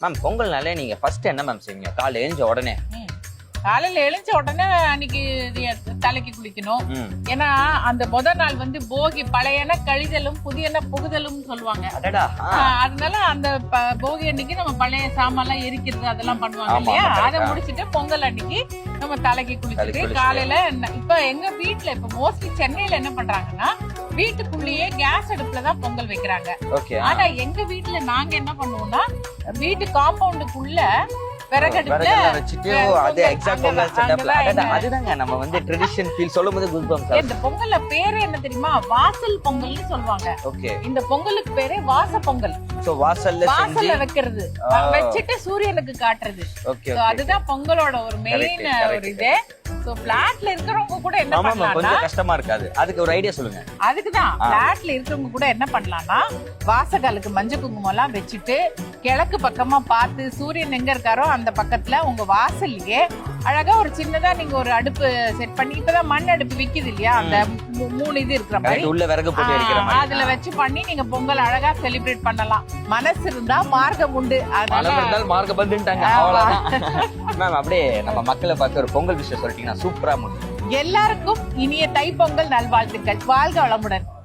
Ma'am பொங்கல்னாலே நீங்க first என்ன ma'am செய்வீங்க? காலைல எழுந்த உடனே காலையில எழுந்த உடனே அன்னைக்கு தலைக்கு குளிக்கணும். ஏன்னா அந்த முதல் நாள் வந்து போகி, பழையன கழிதலும் புதியன புகுதலும் சொல்லுவாங்க. அதனால அந்த போகி அன்னைக்கு நம்ம பழைய சாமான்லாம் எரிக்கிறது அதெல்லாம் பண்ணுவாங்க இல்லையா? அதை முடிச்சிட்டு பொங்கல் அன்னைக்கு நம்ம தலைக்கு குளிச்சுட்டு காலையில இப்ப எங்க வீட்டுல இப்ப மோஸ்ட்லி சென்னையில என்ன பண்றாங்கன்னா வீட்டுக்குள்ளேயே கேஸ் அடுப்புலதான் பொங்கல் வைக்கிறாங்க. ஆனா எங்க வீட்டுல நாங்க என்ன பண்ணுவோம்னா வீட்டு காம்பவுண்டுக்குள்ள விறகடுப்புல வச்சுட்டு அது எக்ஸாக்ட் பொங்கல் செட்டப்ல அதுதாங்க நம்ம வந்து ட்ரெடிஷன் ஃபீல் சொல்லும்போது குஸ்பம்ஸ். இந்த பொங்கல்ல பேரே என்ன தெரியுமா? வாசல் பொங்கல்னு சொல்வாங்க. ஓகே. இந்த பொங்கலுக்கு பேரே வாச பொங்கல். சோ வாசல்ல வைக்கிறது, வச்சிட்டு சூரியனுக்கு காட்டுறது. ஓகே. அதுதான் பொங்கலோட ஒரு மெயின் ஒரு இது. சோ பிளாட்ல இருக்கிறவங்க கூட என்ன பண்ணலாம்னா கொஞ்சம் கஷ்டமா இருக்காது. அதுக்கு ஒரு ஐடியா சொல்லுங்க. அதுக்குதான் பிளாட்ல இருக்கிறவங்க கூட என்ன பண்ணலாம்னா வாசகாலுக்கு மஞ்சள் குங்குமம் எல்லாம் வச்சுட்டு கிழக்கு பக்கமா பார்த்து சூரியன் எங்க இருக்காரோ அந்த பக்கத்துல உங்க வாசல்லையே அழகா ஒரு சின்னதா நீங்க ஒரு அடுப்பு செட் பண்ணி, இப்பதான் மண் அடுப்பு விக்குது இல்லையா? அந்த 3 இது இருக்கிற மாதிரி உள்ள விறகு போட்டு எரிக்கிற மாதிரி அதுல வச்சு பண்ணி நீங்க பொங்கல் அழகா செலிப்ரேட் பண்ணலாம். மனசு இருந்தா மார்க்கம் உண்டு. அதனால மார்க்கம் வந்துட்டாங்க. அவ்வளவுதான் மேம். அப்படியே நம்ம மக்களை பார்த்து ஒரு பொங்கல் விஷயம் சொல்லிட்டீங்கன்னா சூப்பரா முடியும். எல்லாருக்கும் இனிய தை பொங்கல் நல்வாழ்த்துக்கள். வாழ்க வளமுடன்.